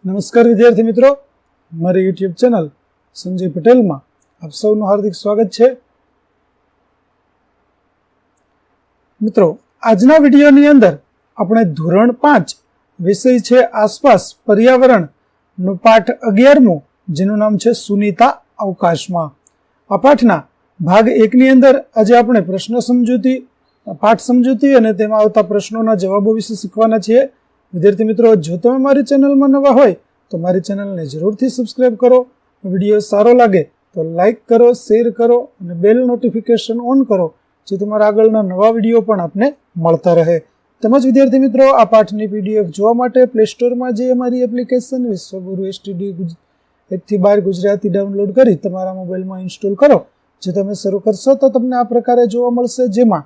નમસ્કાર વિદ્યાર્થી મિત્રો, મારી યુટ્યુબ ચેનલ સંજય પટેલમાં આપ સૌનું હાર્દિક સ્વાગત છે. મિત્રો, આજના વિડીયોની અંદર આપણે ધોરણ 5 વિષય છે આસપાસ પર્યાવરણનો પાઠ 11મો, જેનું નામ છે સુનીતા અવકાશમાં. આ પાઠના ભાગ 1 ની અંદર આજે આપણે પ્રશ્ન સમજૂતી, પાઠ સમજૂતી અને તેમાં આવતા પ્રશ્નોના જવાબો વિશે શીખવાના છીએ. વિદ્યાર્થી મિત્રો, જો તમે મારી ચેનલમાં નવા હોય તો મારી ચેનલને જરૂરથી સબસ્ક્રાઇબ કરો. વિડીયો સારો લાગે તો લાઇક કરો, શેર કરો અને બેલ નોટિફિકેશન ઓન કરો, જેથી તમારા આગળના નવા વિડીયો પણ આપને મળતા રહે. તેમજ વિદ્યાર્થી મિત્રો, આ પાઠની પીડીએફ જોવા માટે પ્લે સ્ટોરમાં જઈ અમારી એપ્લિકેશન વિશ્વગુરુ એસટીડી 1 થી 12 ગુજરાતી ડાઉનલોડ કરી તમારા મોબાઈલમાં ઇન્સ્ટોલ કરો. જે તમે શરૂ કરશો તો તમને આ પ્રકારે જોવા મળશે, જેમાં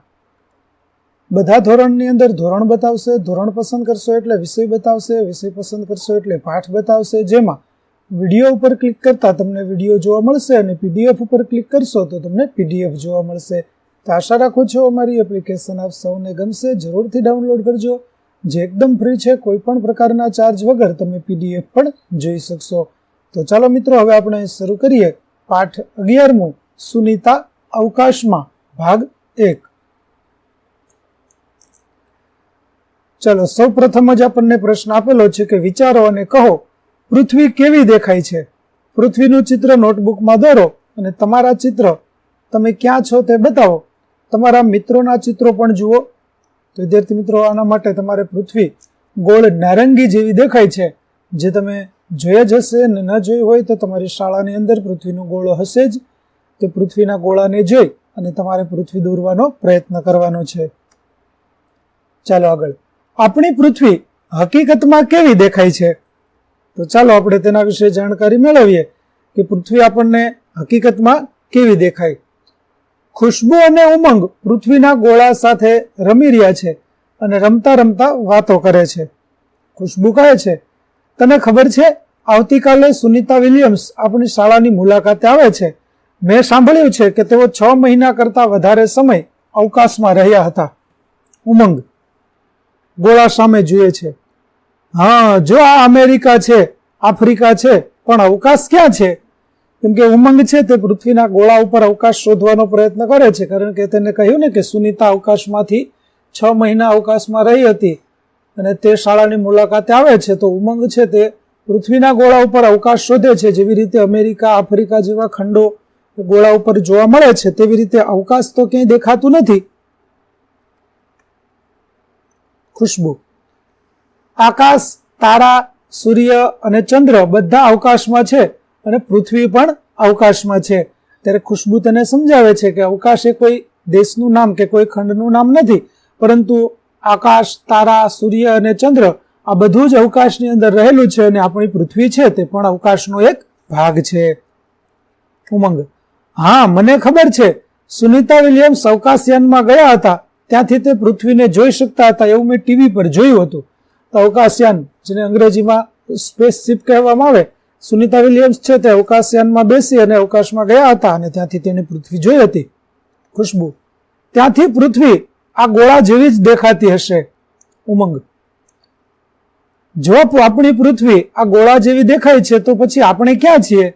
બધા ધોરણની અંદર ધોરણ બતાવશે, ધોરણ પસંદ કરશો એટલે વિષય બતાવશે, વિષય પસંદ કરશો એટલે પાઠ બતાવશે. જેમાં વિડીયો ઉપર ક્લિક કરતા તમને વિડીયો જોવા મળશે અને પીડીએફ ઉપર ક્લિક કરશો તો તમને પીડીએફ જોવા મળશે. તો આશા રાખું છું અમારી એપ્લિકેશન આપ સૌને ગમશે. જરૂરથી ડાઉનલોડ કરજો, જે એકદમ ફ્રી છે. કોઈ પણ પ્રકારના ચાર્જ વગર તમે પીડીએફ પણ જોઈ શકશો. તો ચાલો મિત્રો, હવે આપણે શરૂ કરીએ પાઠ 11મો, સુનીતા અવકાશમાં, ભાગ 1. ચાલો, સૌ પ્રથમ જ આપણને પ્રશ્ન આપેલો છે કે વિચારો અને કહો, પૃથ્વી કેવી દેખાય છે? પૃથ્વીનું ચિત્ર નોટબુકમાં દોરો અને તમારા ચિત્ર તમે ક્યાં છો તે બતાવો. તમારા મિત્રોના ચિત્રો પણ જુઓ. તો વિદ્યાર્થી મિત્રો, આના માટે તમારે પૃથ્વી ગોળ નારંગી જેવી દેખાય છે, જે તમે જોયા જ હશે અને ન જોઈ હોય તો તમારી શાળાની અંદર પૃથ્વીનો ગોળો હશે જ. તે પૃથ્વીના ગોળાને જોઈ અને તમારે પૃથ્વી દોરવાનો પ્રયત્ન કરવાનો છે. ચાલો આગળ. આપણી પૃથ્વી હકીકતમાં કેવી દેખાય છે? તો ચાલો આપણે તેના વિશે જાણકારી મેળવીએ કે પૃથ્વી આપણને હકીકતમાં કેવી દેખાય. ખુશ્બુ અને ઉમંગ પૃથ્વીના ગોળા સાથે રમી રહ્યા છે અને રમતા રમતા વાતો કરે છે. ખુશ્બુ કહે છે, તને ખબર છે, આવતીકાલે સુનીતા વિલિયમ્સ આપણી શાળાની મુલાકાતે આવે છે. મેં સાંભળ્યું છે કે તેઓ 6 મહિના કરતા વધારે સમય અવકાશમાં રહ્યા હતા. ઉમંગ ગોળા સામે જુએ છે. હા, જો આ અમેરિકા છે, આફ્રિકા છે, પણ અવકાશ ક્યાં છે? કેમ કે ઉમંગ છે તે પૃથ્વીના ગોળા ઉપર અવકાશ શોધવાનો પ્રયત્ન કરે છે, કારણ કે તેને કહ્યું ને કે સુનીતા અવકાશમાંથી 6 મહિના અવકાશમાં રહી હતી અને તે શાળાની મુલાકાતે આવે છે. તો ઉમંગ છે તે પૃથ્વીના ગોળા ઉપર અવકાશ શોધે છે. જેવી રીતે અમેરિકા, આફ્રિકા જેવા ખંડો ગોળા ઉપર જોવા મળે છે, તેવી રીતે અવકાશ તો ક્યાંય દેખાતું નથી. ખુશ્બુ, આકાશ, તારા, સૂર્ય અને ચંદ્ર બધા અવકાશમાં છે અને પૃથ્વી પણ અવકાશમાં છે. ત્યારે ખુશ્બુ તેને સમજાવે છે કે અવકાશ એ કોઈ દેશનું નામ કે કોઈ ખંડનું નામ નથી, પરંતુ આકાશ, તારા, સૂર્ય અને ચંદ્ર આ બધું જ અવકાશની અંદર રહેલું છે અને આપણી પૃથ્વી છે તે પણ અવકાશનો એક ભાગ છે. ઉમંગ, હા, મને ખબર છે. સુનીતા વિલિયમ્સ અવકાશયાનમાં ગયા હતા, ત્યાંથી તે પૃથ્વીને જોઈ શકતા હતા, એવું મેં ટીવી પર જોયું હતું. તો અવકાશયાન, જેને અંગ્રેજીમાં સ્પેસશિપ કહેવામાં આવે, સુનીતા વિલિયમ્સ છે તે અવકાશયાનમાં બેસી અને અવકાશમાં ગયા હતા અને ત્યાંથી તેની પૃથ્વી જોઈ હતી. ખુશ્બુ, ત્યાંથી પૃથ્વી આ ગોળા જેવી જ દેખાતી હશે. ઉમંગ, જો આપણી પૃથ્વી આ ગોળા જેવી દેખાય છે તો પછી આપણે ક્યાં છીએ?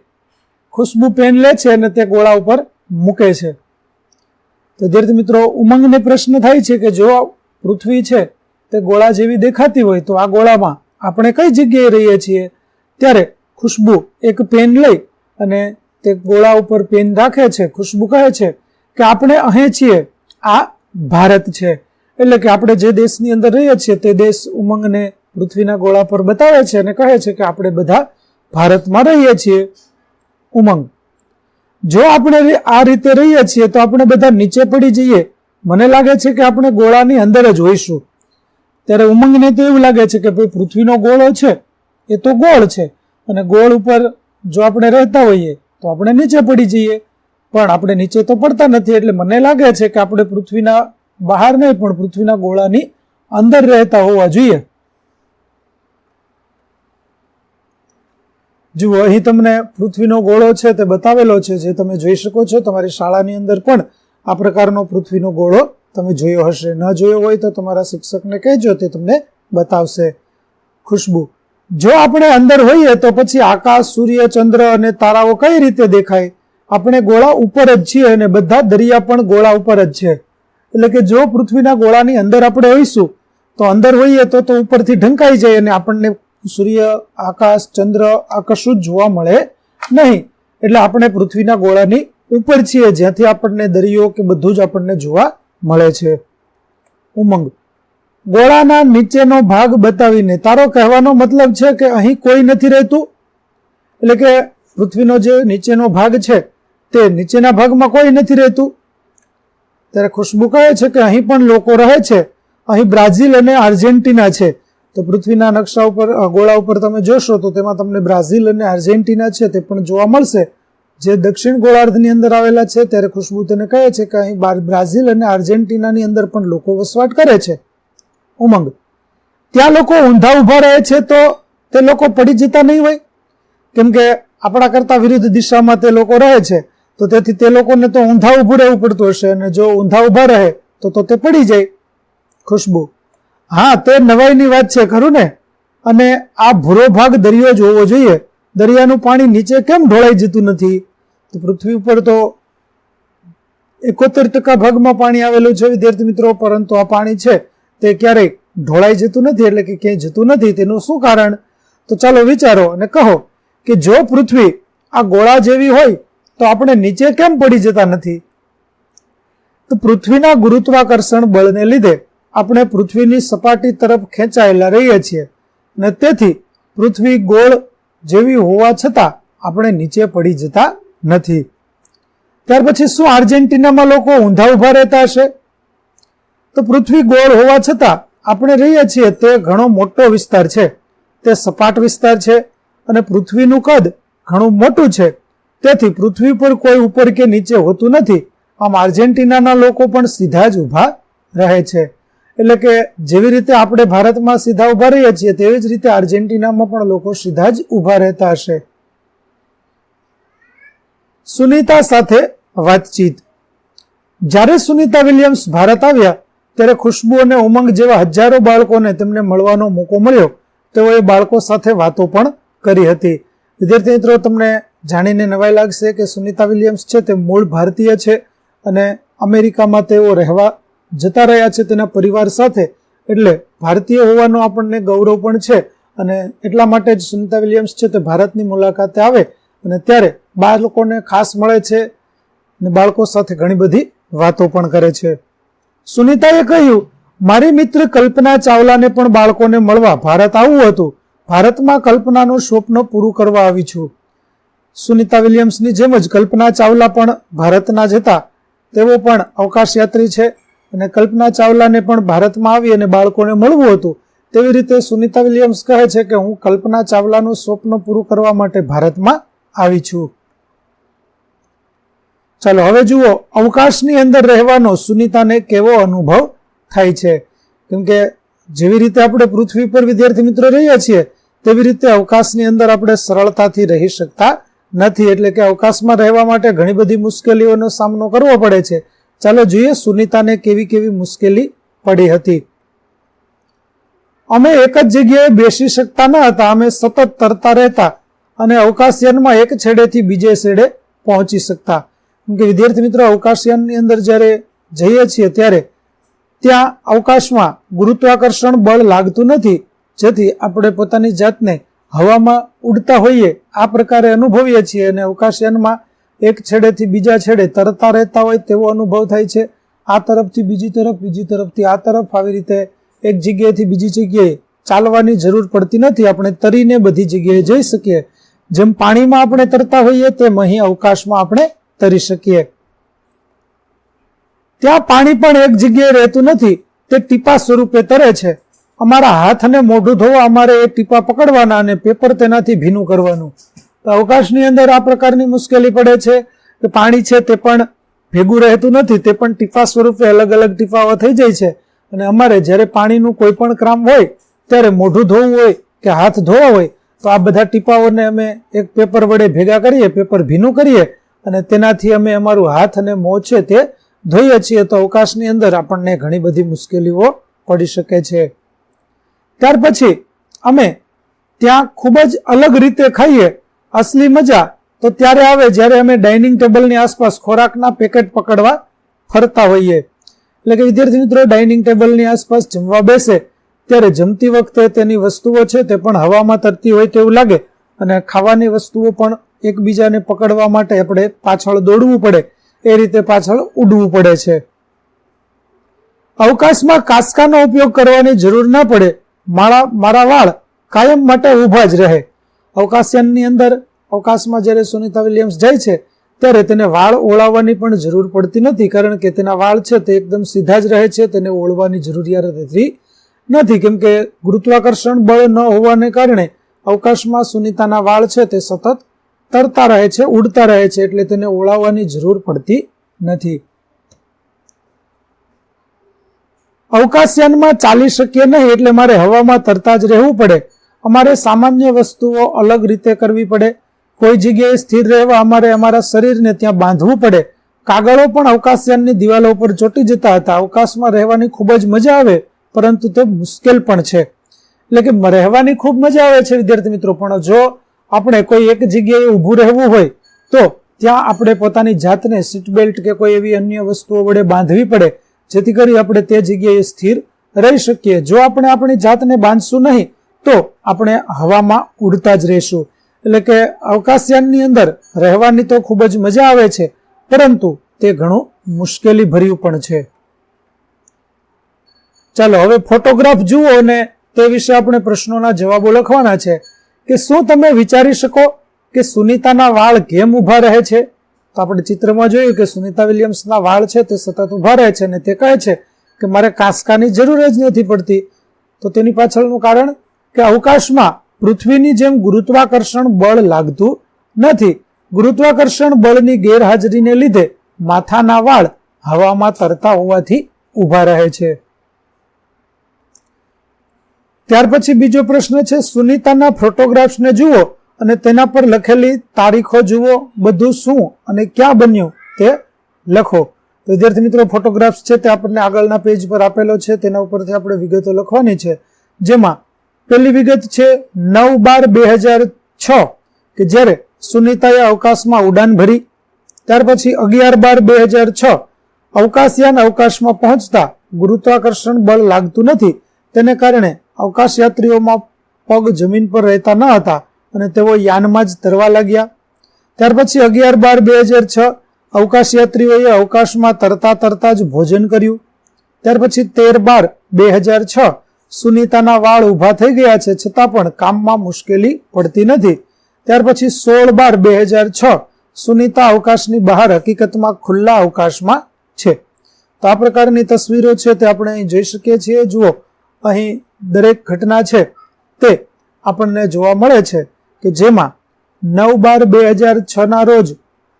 ખુશ્બુ પેન લે છે અને તે ગોળા ઉપર મૂકે છે. તો વિદ્યાર્થી મિત્રો, ઉમંગને પ્રશ્ન થાય છે કે જો પૃથ્વી છે તે ગોળા જેવી દેખાતી હોય તો આ ગોળામાં આપણે કઈ જગ્યાએ રહીએ છીએ? ત્યારે ખુશ્બુ એક પેન લઈ અને તે ગોળા ઉપર પેન રાખે છે. ખુશ્બુ કહે છે કે આપણે અહીં છીએ, આ ભારત છે. એટલે કે આપણે જે દેશની અંદર રહીએ છીએ તે દેશ ઉમંગને પૃથ્વીના ગોળા પર બતાવે છે અને કહે છે કે આપણે બધા ભારતમાં રહીએ છીએ. ઉમંગ, જો આપણે આ રીતે રહીએ છીએ તો આપણે બધા નીચે પડી જઈએ. મને લાગે છે કે આપણે ગોળાની અંદર જ હોઈશું. ત્યારે ઉમંગને તો એવું લાગે છે કે ભાઈ પૃથ્વીનો ગોળો છે એ તો ગોળ છે અને ગોળ ઉપર જો આપણે રહેતા હોઈએ તો આપણે નીચે પડી જઈએ, પણ આપણે નીચે તો પડતા નથી. એટલે મને લાગે છે કે આપણે પૃથ્વીના બહાર નહીં પણ પૃથ્વીના ગોળાની અંદર રહેતા હોવા જોઈએ. જુઓ, અહીં તમને પૃથ્વીનો ગોળો છે તે બતાવેલો છે, જે તમે જોઈ શકો છો. તમારી શાળાની અંદર પણ આ પ્રકારનો પૃથ્વીનો ગોળો તમે જોયો હશે. ન જોયો હોય તો તમારા શિક્ષકને કહેજો, તે તમને બતાવશે. ખુશ્બુ, જો આપણે અંદર હોઈએ તો પછી આકાશ, સૂર્ય, ચંદ્ર અને તારાઓ કઈ રીતે દેખાય? આપણે ગોળા ઉપર જ છીએ અને બધા દરિયા પણ ગોળા ઉપર જ છે. એટલે કે જો પૃથ્વીના ગોળાની અંદર આપણે હોઈશું તો અંદર હોઈએ તો ઉપરથી ઢંકાઈ જાય અને આપણને સૂર્ય, આકાશ, ચંદ્ર આ કશું જ જોવા મળે નહીં. એટલે આપણે પૃથ્વીના ગોળાની ઉપર છીએ, જ્યાંથી આપણને દરિયો કે બધું જ આપણને જોવા મળે છે. ઉમંગ: ગોળાના નીચેનો ભાગ બતાવીને તારો કહેવાનો મતલબ છે કે અહીં કોઈ નથી રહેતું? એટલે કે પૃથ્વીનો જે નીચેનો ભાગ છે તે નીચેના ભાગમાં કોઈ નથી રહેતું. ત્યારે ખુશ્બુ કહે છે કે અહીં પણ લોકો રહે છે. અહીં બ્રાઝિલ અને આર્જેન્ટિના છે. તો પૃથ્વીના નકશા ઉપર, ગોળા ઉપર તમે જોશો તો તેમાં તમને બ્રાઝિલ અને આર્જેન્ટિના છે તે પણ જોવા મળશે, જે દક્ષિણ ગોળાર્ધની અંદર આવેલા છે. ત્યારે ખુશ્બુ તેને કહે છે કે અહીં બ્રાઝિલ અને આર્જેન્ટિનાની અંદર પણ લોકો વસવાટ કરે છે. ઉમંગ: ત્યાં લોકો ઊંધા ઉભા રહે છે તો તે લોકો પડી જતા નહીં હોય? કેમ કે આપણા કરતા વિરુદ્ધ દિશામાં તે લોકો રહે છે, તો તેથી તે લોકોને તો ઊંધા ઉભું રહેવું પડતું હશે, અને જો ઊંધા ઉભા રહે તો તે પડી જાય. ખુશ્બુ: હા, તે નવાઈની વાત છે ખરું ને? અને આ ભૂરો ભાગ દરિયો જ હોવો જોઈએ. દરિયાનું પાણી નીચે કેમ ઢોળાઈ જતું નથી? તો પૃથ્વી ઉપર તો 71% ભાગમાં પાણી આવેલું છે વિદ્યાર્થી મિત્રો, પરંતુ આ પાણી છે તે ક્યારેય ઢોળાઈ જતું નથી, એટલે કે ક્યાંય જતું નથી. તેનું શું કારણ? તો ચાલો વિચારો અને કહો કે જો પૃથ્વી આ ગોળા જેવી હોય તો આપણે નીચે કેમ પડી જતા નથી? તો પૃથ્વીના ગુરુત્વાકર્ષણ બળને લીધે આપણે પૃથ્વીની સપાટી તરફ ખેંચાયેલા રહીએ છીએ, અને તેથી પૃથ્વી ગોળ જેવી હોવા છતાં આપણે નીચે પડી જતા નથી. ત્યાર પછી શું આર્જેન્ટિનામાં લોકો ઊંધા ઉભા રહેતા હશે? તો પૃથ્વી ગોળ હોવા છતાં આપણે રહીએ છીએ તે ઘણો મોટો વિસ્તાર છે, તે સપાટ વિસ્તાર છે અને પૃથ્વીનું કદ ઘણું મોટું છે. તેથી પૃથ્વી પર કોઈ ઉપર કે નીચે હોતું નથી. આમ આર્જેન્ટિનાના લોકો પણ સીધા જ ઉભા રહે છે. એટલે કે જેવી રીતે આપણે ભારતમાં સીધા ઉભા રહીએ છીએ તેવી જ રીતે આર્જેન્ટિનામાં પણ લોકો સીધા જ ઉભા રહેતા હશે. સુનીતા સાથે વાતચીત: જ્યારે સુનીતા વિલિયમ્સ ભારત આવ્યા ત્યારે ખુશ્બુ અને ઉમંગ જેવા હજારો બાળકોને તેમને મળવાનો મોકો મળ્યો. તેઓએ બાળકો સાથે વાતો પણ કરી હતી. વિદ્યાર્થી મિત્રો, તમને જાણીને નવાઈ લાગશે કે સુનીતા વિલિયમ્સ છે તે મૂળ ભારતીય છે અને અમેરિકામાં તેઓ રહેવા જતા રહ્યા છે તેના પરિવાર સાથે. એટલે ભારતીય હોવાનો આપણને ગૌરવ પણ છે, અને એટલા માટે જ સુનીતા વિલિયમ્સ છે તે ભારતની મુલાકાતે આવે અને ત્યારે બાળકોને ખાસ મળે છે અને બાળકો સાથે ઘણી બધી વાતો પણ કરે છે. સુનીતાએ કહ્યું, મારી મિત્ર કલ્પના ચાવલાને પણ બાળકોને મળવા ભારત આવવું હતું. ભારતમાં કલ્પનાનું સ્વપ્ન પૂરું કરવા આવી છું. સુનીતા વિલિયમ્સની જેમ જ કલ્પના ચાવલા પણ ભારતના જ હતા. તેઓ પણ અવકાશયાત્રી છે અને કલ્પના ચાવલાને પણ ભારતમાં આવી અને બાળકોને મળવું હતું. તેવી રીતે સુનીતા વિલિયમ્સ કહે છે કે હું કલ્પના ચાવલાનું સ્વપ્ન પૂરું કરવા માટે ભારતમાં આવી છું. ચાલો હવે જુઓ, અવકાશની અંદર રહેવાનો સુનીતાને કેવો અનુભવ થાય છે. કેમ કે જેવી રીતે આપણે પૃથ્વી પર વિદ્યાર્થી મિત્રો રહીએ છીએ તેવી રીતે અવકાશની અંદર આપણે સરળતાથી રહી શકતા નથી. એટલે કે અવકાશમાં રહેવા માટે ઘણી બધી મુશ્કેલીઓનો સામનો કરવો પડે છે. ચાલો જોઈએ સુનીતાને કેવી કેવી મુશ્કેલી પડી હતી. અમે એક જ જગ્યાએ બેસી શકતા ન હતા. અમે સતત તરતા રહેતા અને અવકાશયાનમાં એક છેડેથી બીજે છેડે પહોંચી શકતા. કેમ કે વિદ્યાર્થી મિત્રો, અવકાશયાનની અંદર જ્યારે જઈએ છીએ ત્યારે ત્યાં અવકાશમાં ગુરુત્વાકર્ષણ બળ લાગતું નથી, જેથી આપણે પોતાની જાતને હવામાં ઉડતા હોઈએ આ પ્રકારે અનુભવીએ છીએ. અને અવકાશયાનમાં એક છેડેથી બીજા છેડે તરતા રહેતા હોય તેવો અનુભવ થાય છે. આ તરફથી બીજી તરફ, બીજી તરફથી આ તરફ, આવી રીતે એક જગ્યાએથી બીજી જગ્યાએ ચાલવાની જરૂર પડતી નથી. આપણે તરીને બધી જગ્યાએ જઈ શકીએ. જેમ પાણીમાં આપણે તરતા હોઈએ તેમ અહીં અવકાશમાં આપણે તરી શકીએ. ત્યાં પાણી પણ એક જગ્યાએ રહેતું નથી, તે ટીપા સ્વરૂપે તરે છે. અમારા હાથ અને મોઢું ધોવા અમારે એ ટીપા પકડવાના અને પેપર તેનાથી ભીનું કરવાનું. તો અવકાશની અંદર આ પ્રકારની મુશ્કેલી પડે છે કે પાણી છે તે પણ ભેગું રહેતું નથી, તે પણ ટીપા સ્વરૂપે અલગ અલગ ટીપાઓ થઈ જાય છે. અને અમારે જ્યારે પાણીનું કોઈ પણ કામ હોય ત્યારે મોઢું ધોવું હોય કે હાથ ધોવા હોય તો આ બધા ટીપાઓને અમે એક પેપર વડે ભેગા કરીએ, પેપર ભીનું કરીએ અને તેનાથી અમે અમારું હાથ અને મોં છે તે ધોઈએ છીએ. તો અવકાશની અંદર આપણને ઘણી બધી મુશ્કેલીઓ પડી શકે છે. ત્યાર પછી અમે ત્યાં ખૂબ જ અલગ રીતે ખાઈએ. અસલી મજા તો ત્યારે આવે જ્યારે અમે ડાઇનિંગ ટેબલની આસપાસ ખોરાકના પેકેટ પકડવા ફરતા હોઈએ. એટલે કે વિદ્યાર્થી મિત્રો ડાઇનિંગ ટેબલની આસપાસ જમવા બેસે ત્યારે જમતી વખતે તેની વસ્તુઓ છે તે પણ હવામાં તરતી હોય તેવું લાગે અને ખાવાની વસ્તુઓ પણ એકબીજાને પકડવા માટે આપણે પાછળ દોડવું પડે, એ રીતે પાછળ ઉડવું પડે છે. અવકાશમાં કાંસકાનો ઉપયોગ કરવાની જરૂર ના પડે. મારા વાળ કાયમ માટે ઊભા જ રહે. અવકાશયાનની અંદર અવકાશમાં જ્યારે સુનિતા વિલિયમ્સ જાય છે ત્યારે તેને વાળ ઓળાવવાની પણ જરૂર પડતી નથી, કારણ કે તેના વાળ છે તે એકદમ સીધા જ રહે છે, તેને ઓળવાની જરૂરિયાત રહેતી નથી, કેમ કે ગુરુત્વાકર્ષણ બળ ન હોવાને કારણે અવકાશમાં સુનિતાના વાળ છે તે સતત તરતા રહે છે, ઉડતા રહે છે, એટલે તેને ઓળાવવાની જરૂર પડતી નથી. અવકાશયાનમાં ચાલી શકીએ નહીં એટલે મારે હવામાં તરતા જ રહેવું પડે. અમારે સામાન્ય વસ્તુઓ અલગ રીતે કરવી પડે. કોઈ જગ્યાએ સ્થિર રહેવા અમારે અમારા શરીરને ત્યાં બાંધવું પડે. કાગળો પણ અવકાશયાનની દિવાલો પર ચોંટી જતા હતા. અવકાશમાં રહેવાની ખૂબ જ મજા આવે, પરંતુ તે મુશ્કેલ પણ છે. એટલે કે રહેવાની ખૂબ મજા આવે છે વિદ્યાર્થી મિત્રો, પણ જો આપણે કોઈ એક જગ્યાએ ઊભું રહેવું હોય તો ત્યાં આપણે પોતાની જાતને સીટ બેલ્ટ કે કોઈ એવી અન્ય વસ્તુઓ વડે બાંધવી પડે, જેથી કરી આપણે તે જગ્યાએ સ્થિર રહી શકીએ. જો આપણે આપણી જાતને બાંધશું નહીં તો આપણે હવામાં ઉડતા જ રહીશું. એટલે કે અવકાશયાનની અંદર રહેવાની તો ખૂબ જ મજા આવે છે, પરંતુ તે ઘણું મુશ્કેલી ભર્યું પણ છે. ચાલો હવે ફોટોગ્રાફ જુઓ અને તે વિશે આપણે પ્રશ્નોના જવાબો લખવાના છે. કે શું તમે વિચારી શકો કે સુનિતાના વાળ કેમ ઊભા રહે છે? તો આપણે ચિત્રમાં જોયું કે સુનિતા વિલિયમ્સના વાળ છે તે સતત ઊભા રહે છે અને તે કહે છે કે મારે કાંસકાની જરૂર જ નથી પડતી. તો તેની પાછળનું કારણ કે અવકાશમાં પૃથ્વીની જેમ ગુરુત્વાકર્ષણ બળ લાગતું નથી. ગુરુત્વાકર્ષણ બળની ગેરહાજરીને લીધે માથાના વાળ હવામાં તરતા હોવાથી ઊભા રહે છે. ત્યાર પછી બીજો પ્રશ્ન છે, સુનિતાના ફોટોગ્રાફ્સને જુઓ અને તેના પર લખેલી તારીખો જુઓ. બધું શું અને ક્યાં બન્યું તે લખો. તો વિદ્યાર્થી મિત્રો ફોટોગ્રાફ્સ છે તે આપણને આગળના પેજ પર આપેલો છે, તેના ઉપરથી આપણે વિગતો લખવાની છે. જેમાં પહેલી વિગત છે 9/12/2006 કે જ્યારે સુનિતાએ અવકાશમાં ઉડાન ભરી. ત્યાર પછી 11/12/2006 અવકાશયાન અવકાશમાં પહોંચતા ગુરુત્વાકર્ષણ બળ લાગતું નથી, તેને કારણે અવકાશ યાત્રીઓમાં પગ જમીન પર રહેતા ન હતા અને તેઓ યાનમાં જ તરવા લાગ્યા. ત્યાર પછી 11/12/2006 અવકાશ યાત્રીઓએ અવકાશમાં તરતા તરતા જ ભોજન કર્યું. ત્યાર પછી 13/12/2006 સુનિતાના વાળ ઊભા થઈ ગયા છે, છતાં પણ કામમાં મુશ્કેલી પડતી નથી. ત્યાર પછી 16/12/2006 સુનિતા અવકાશની બહાર હકીકતમાં ખુલ્લા અવકાશમાં છે. તો આ પ્રકારની તસવીરો છે તે આપણે અહીં જોઈ શકીએ છીએ. જુઓ, અહીં દરેક ઘટના છે તે આપણને જોવા મળે છે કે જેમાં 9/12/2006 ના રોજ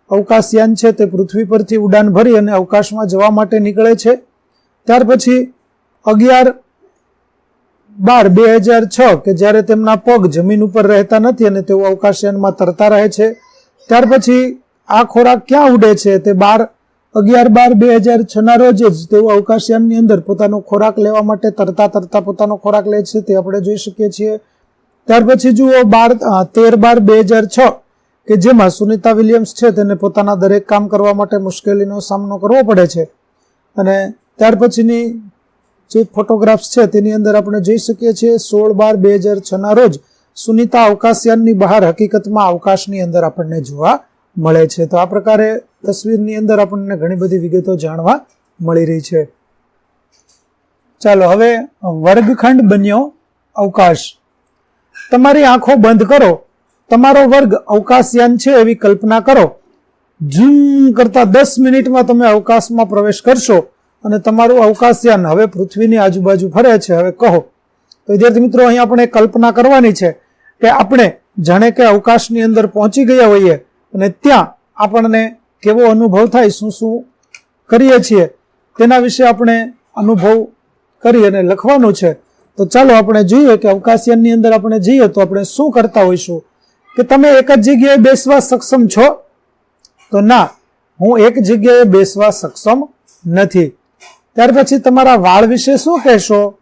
અવકાશયાન છે તે પૃથ્વી પરથી ઉડાન ભરી અને અવકાશમાં જવા માટે નીકળે છે. ત્યાર પછી 11/12/2006 કે જ્યારે તેમના પગ જમીન ઉપર રહેતા નથી અને તેઓ અવકાશયાનમાં તરતા રહે છે. ત્યાર પછી આ ખોરાક ક્યાં ઉડે છે? તે 11/12/2006 ના રોજ જ તેઓ અવકાશયાનની અંદર પોતાનો ખોરાક લેવા માટે તરતા તરતા પોતાનો ખોરાક લે છે, તે આપણે જોઈ શકીએ છીએ. ત્યાર પછી જુઓ 13/12/2006 કે જેમાં સુનિતા વિલિયમ્સ છે તેને પોતાના દરેક કામ કરવા માટે મુશ્કેલીનો સામનો કરવો પડે છે. અને ત્યાર પછીની જે ફોટોગ્રાફ્સ છે તેની અંદર આપણે જોઈ શકીએ છીએ 16/12/2006 ના રોજ સુનિતા અવકાશયાનની બહાર હકીકતમાં અવકાશની અંદર આપણને જોવા મળે છે. તો આ પ્રકારે તસવીરની અંદર આપણને ઘણી બધી વિગતો જાણવા મળી રહી છે. ચાલો હવે વર્ગખંડ બન્યો અવકાશ. તમારી આંખો બંધ કરો. તમારો વર્ગ અવકાશયાન છે એવી કલ્પના કરો. ઝૂમ કરતા 10 મિનિટમાં તમે અવકાશમાં પ્રવેશ કરશો અને તમારું અવકાશયાન હવે પૃથ્વીની આજુબાજુ ફરે છે. હવે કહો. તો વિદ્યાર્થી મિત્રો અહીં આપણે કલ્પના કરવાની છે કે આપણે જાણે કે અવકાશની અંદર પહોંચી ગયા હોઈએ અને ત્યાં આપણને કેવો અનુભવ થાય, શું શું કરીએ છીએ તેના વિશે આપણે અનુભવ કરી અને લખવાનું છે. તો ચાલો આપણે જોઈએ કે અવકાશયાનની અંદર આપણે જઈએ તો આપણે શું કરતા હોઈશું. કે તમે એક જ જગ્યાએ બેસવા સક્ષમ છો? તો ના, હું એક જગ્યાએ બેસવા સક્ષમ નથી. ત્યાર પછી તમારા વાળ વિશે શું કહેશો?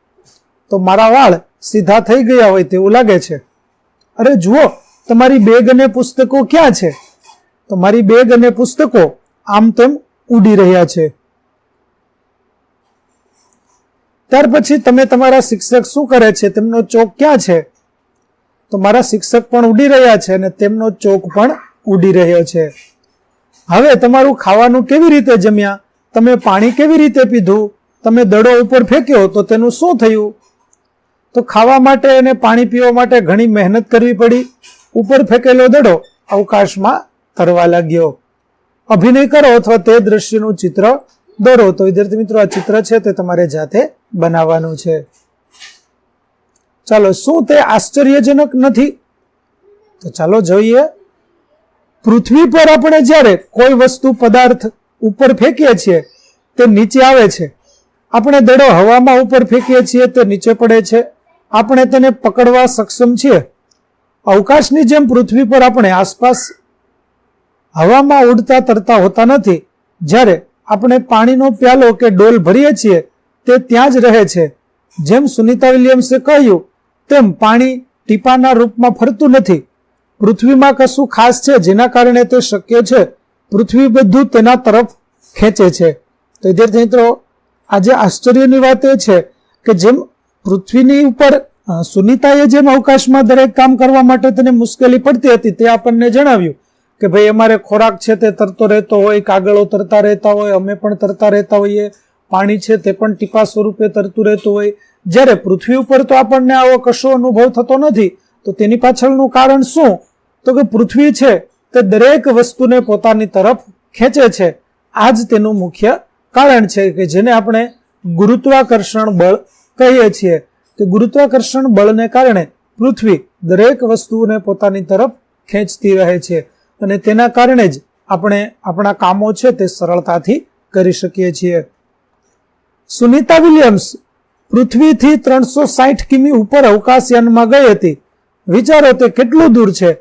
તો મારા વાળ સીધા થઈ ગયા હોય તેવું લાગે છે. અરે જુઓ, તમારી બેગ અને પુસ્તકો ક્યાં છે? તો મારી બેગ અને પુસ્તકો આમ તેમ ઉડી રહ્યા છે. ત્યાર પછી તમે તમારા શિક્ષક શું કરે છે, તેમનો ચોક ક્યાં છે? તો મારા શિક્ષક પણ ઉડી રહ્યા છે અને તેમનો ચોક પણ ઉડી રહ્યો છે. હવે તમારું ખાવાનું કેવી રીતે જમ્યા? તમે પાણી કેવી રીતે પીધું? તમે દડો ઉપર ફેંક્યો તો તેનું શું થયું? તો ખાવા માટે અને પાણી પીવા માટે ઘણી મહેનત કરવી પડી. ઉપર ફેંકેલો દડો અવકાશમાં તરવા લાગ્યો. અભિનય કરો અથવા તે દ્રશ્યનું ચિત્ર દોરો. તો વિદ્યાર્થી મિત્રો, આ ચિત્ર છે તે તમારે જાતે બનાવવાનું છે. ચાલો, શું તે આશ્ચર્યજનક નથી? તો ચાલો જોઈએ. પૃથ્વી પર આપણે જ્યારે કોઈ વસ્તુ પદાર્થ ઉપર ફેંકીએ છીએ તે નીચે આવે છે. આપણે દડો હવામાં ઉપર ફેંકીએ છીએ તે નીચે પડે છે. આપણે તેને પકડવા સક્ષમ છીએ. અવકાશની જેમ પૃથ્વી પર આપણે આસપાસ હવામાં ઉડતા તરતા હોતા નથી. જ્યારે આપણે પાણીનો પ્યાલો કે ડોલ ભરીએ છીએ તે ત્યાં જ રહે છે. જેમ સુનિતા વિલિયમ્સે કહ્યું તેમ પાણી ટીપાના રૂપમાં ફરતું નથી. પૃથ્વીમાં કશું ખાસ છે જેના કારણે તે શક્ય છે. પૃથ્વી બધું તેના તરફ ખેંચે છે. તો વિદ્યાર્થી મિત્રો, આજે આશ્ચર્યની વાત એ છે કે જેમ પૃથ્વીની ઉપર સુનિતાએ જેમ અવકાશમાં દરેક કામ કરવા માટે તેને મુશ્કેલી પડતી હતી તે આપણને જણાવ્યું કે ભાઈ અમારે ખોરાક છે તે તરતો રહેતો હોય, કાગળો તરતા રહેતા હોય, અમે પણ તરતા રહેતા હોઈએ, પાણી છે તે પણ ટીપા સ્વરૂપે તરતું રહેતું હોય. જ્યારે પૃથ્વી ઉપર તો આપણને આવો કશો અનુભવ થતો નથી. તો તેની પાછળનું કારણ શું? તો કે પૃથ્વી છે તે દરેક વસ્તુને પોતાની તરફ ખેંચે છે. આ જ તેનું મુખ્ય કારણ છે કે જેને આપણે ગુરુત્વાકર્ષણ બળ કહીએ છીએ. કે ગુરુત્વાકર્ષણ બળને કારણે પૃથ્વી દરેક વસ્તુને પોતાની તરફ ખેંચતી રહે છે અને તેના કારણે જ આપણે આપણા કામો છે તે સરળતાથી કરી શકીએ છીએ. સુનિતા વિલિયમ્સ પૃથ્વીથી 360 કિમી ઉપર અવકાશયાનમાં ગઈ હતી. વિચારો તે કેટલું દૂર છે.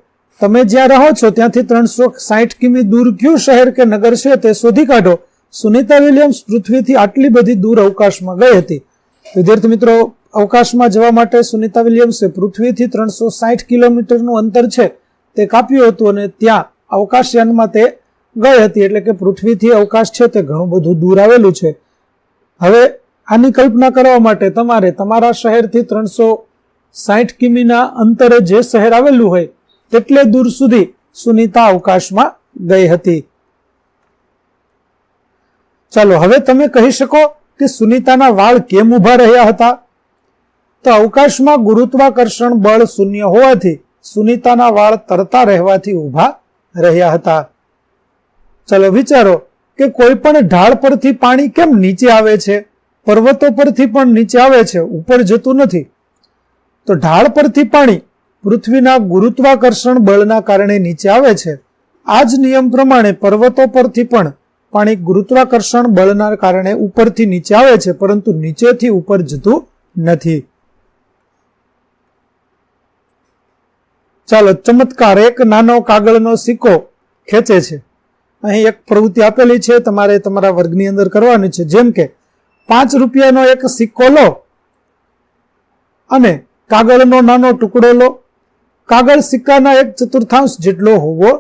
તમે જ્યાં રહો છો ત્યાંથી 360 કિમી દૂર કયું શહેર કે નગર છે તે શોધી કાઢો. સુનિતા વિલિયમ્સ પૃથ્વીથી આટલી બધી દૂર અવકાશમાં ગઈ હતી. વિદ્યાર્થી મિત્રો, અવકાશમાં જવા માટે સુનિતા વિલિયમ્સે પૃથ્વીથી 360 કિલોમીટરનું અંતર છે તે કાપ્યું હતું અને ત્યાં અવકાશયાનમાં તે ગઈ હતી. એટલે કે પૃથ્વીથી અવકાશ છે તે ઘણું બધું દૂર આવેલું છે. હવે આની કલ્પના કરવા માટે તમારે તમારા શહેરથી 360 કિમીના અંતરે જે શહેર આવેલું હોય તેટલે દૂર સુધી સુનિતા અવકાશમાં ગઈ હતી. ચાલો, હવે તમે કહી શકો કે સુનિતાના વાળ કેમ ઊભા રહ્યા હતા? તો અવકાશમાં ગુરુત્વાકર્ષણ બળ શૂન્ય હોવાથી સુનિતાના વાળ તરતા રહેવાથી ઊભા રહ્યા હતા. ચાલો વિચારો કે કોઈ પણ ઢાળ પરથી પાણી કેમ નીચે આવે છે? પર્વતો પરથી પણ નીચે આવે છે, ઉપર જતું નથી. તો ઢાળ પરથી પાણી પૃથ્વીના ગુરુત્વાકર્ષણ બળના કારણે નીચે આવે છે. આ જ નિયમ પ્રમાણે પર્વતો પરથી પણ પાણી ગુરુત્વાકર્ષણ બળના કારણે ઉપરથી નીચે આવે છે, પરંતુ નીચેથી ઉપર જતું નથી. ચાલો, ચમત્કાર. એક નાનો કાગળનો સિક્કો ખેંચે છે. અહીં એક પ્રવૃત્તિ આપેલી છે, તમારે તમારા વર્ગની અંદર કરવાની છે. જેમ કે 5 રૂપિયાનો એક સિક્કો લો અને કાગળનો નાનો ટુકડો લો. કાગળ સિક્કાના 1/4 જેટલો હોવો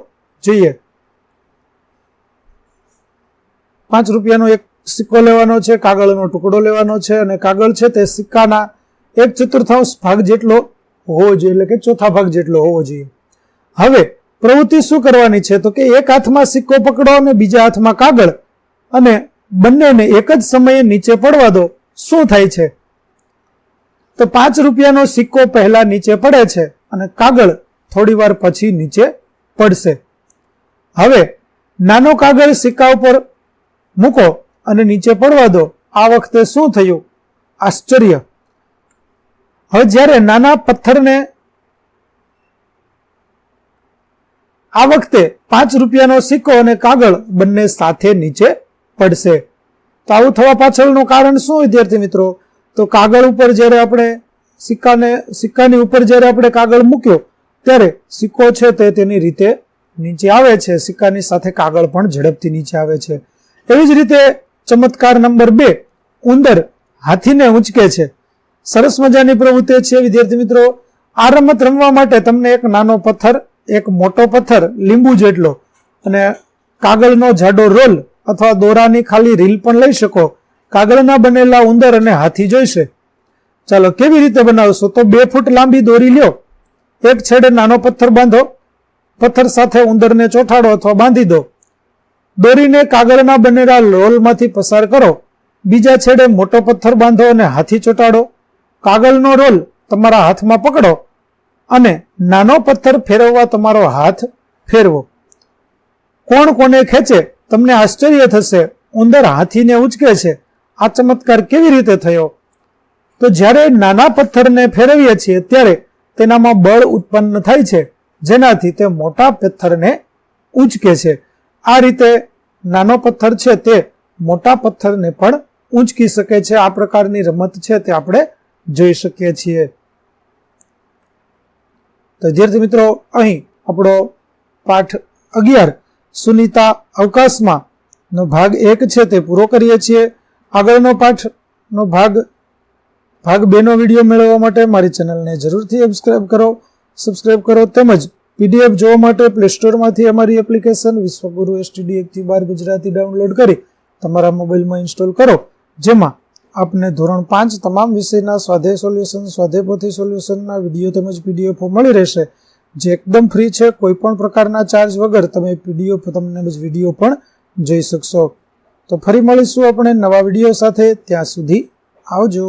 જોઈએ. 5 રૂપિયાનો એક સિક્કો લેવાનો છે, કાગળનો ટુકડો લેવાનો છે અને કાગળ છે તે સિક્કાના 1/4 ભાગ જેટલો હોવો જોઈએ, એટલે કે ચોથા ભાગ જેટલો હોવો જોઈએ. હવે પ્રવૃત્તિ શું કરવાની છે? તો કે એક હાથમાં સિક્કો પકડો અને બીજા હાથમાં કાગળ અને બંનેને એક જ સમયે નીચે પડવા દો. શું થાય છે? તો 5 રૂપિયાનો સિક્કો પહેલા નીચે પડે છે અને કાગળ થોડી વાર પછી નીચે પડશે. હવે નાનો કાગળ સિક્કા ઉપર મૂકો અને નીચે પડવા દો. આ વખતે શું થયું? આશ્ચર્ય. હવે જ્યારે નાના પથ્થરને આ વખતે 5 રૂપિયાનો સિક્કો અને કાગળ બંને સાથે નીચે પડશે. તો આવું થવા પાછળનું કારણ શું વિદ્યાર્થી મિત્રો? તો કાગળ ઉપર જ્યારે આપણે સિક્કાની ઉપર જ્યારે આપણે કાગળ મૂક્યો ત્યારે સિક્કો છે તે તેની રીતે નીચે આવે છે. સિક્કાની સાથે કાગળ પણ ઝડપથી નીચે આવે છે. એવી જ રીતે ચમત્કાર નંબર 2, ઉંદર હાથીને ઉંચકે છે. સરસ મજાની પ્રવૃત્તિ છે વિદ્યાર્થી મિત્રો. આ રમત રમવા માટે તમને એક નાનો પથ્થર, એક મોટો પથ્થર લીંબુ જેટલો અને કાગળનો જાડો રોલ અથવા દોરાની ખાલી રીલ પણ લઈ શકો. કાગળના બનેલા ઉંદર અને હાથી જોઈશે. ચાલો કેવી રીતે બનાવશો? તો 2 ફૂટ લાંબી દોરી લ્યો, એક છેડે નાનો પથ્થર બાંધો, પથ્થર સાથે ઉંદરને ચોંટાડો અથવા બાંધી દો. દોરીને કાગળના બનેલા રોલમાંથી પસાર કરો. બીજા છેડે મોટો પથ્થર બાંધો અને હાથી ચોંટાડો. કાગળનો રોલ તમારા હાથમાં પકડો અને નાનો પથ્થર ફેરવવા તમારો હાથ ફેરવો. કોણ કોને ખેંચે? તમને આશ્ચર્ય થશે, ઉંદર હાથીને ઉંચકે છે. આ ચમત્કાર કેવી રીતે થયો? તો જ્યારે નાના પથ્થરને ફેરવીએ છીએ ત્યારે તેનામાં બળ ઉત્પન્ન થાય છે, જેનાથી તે મોટા પથ્થરને ઉંચકે છે. આ રીતે નાનો પથ્થર છે તે મોટા પથ્થરને પણ ઉંચકી શકે છે. આ પ્રકારની રમત છે તે આપણે જોઈ શકીએ છીએ. તો વિદ્યાર્થી મિત્રો, અહીં આપણો પાઠ 11 સુનીતા અવકાશમાં નો ભાગ 1 છે તે પૂરો કરીએ છીએ. આગળનો પાઠનો ભાગ 2 નો વિડીયો મેળવવા માટે મારી ચેનલને જરૂરથી સબસ્ક્રાઇબ કરો તેમજ પીડીએફ જોવા માટે પ્લે સ્ટોરમાંથી અમારી એપ્લિકેશન વિશ્વગુરુ STD 1 થી 12 ગુજરાતી ડાઉનલોડ કરી તમારા મોબાઈલમાં ઇન્સ્ટોલ કરો, જેમાં આપને ધોરણ 5 તમામ વિષયના સ્વાધ્યાય સોલ્યુશન, સ્વાધ્યાય પોથી સોલ્યુશનના વિડીયો તેમજ પીડીએફ મળી રહેશે, જે એકદમ ફ્રી છે. કોઈ પણ પ્રકારના ચાર્જ વગર તમે પીડીએફ તેમજ વિડીયો પણ જોઈ શકશો. તો ફરી મળીશું આપણે નવા વિડીયો સાથે. ત્યાં સુધી આવજો.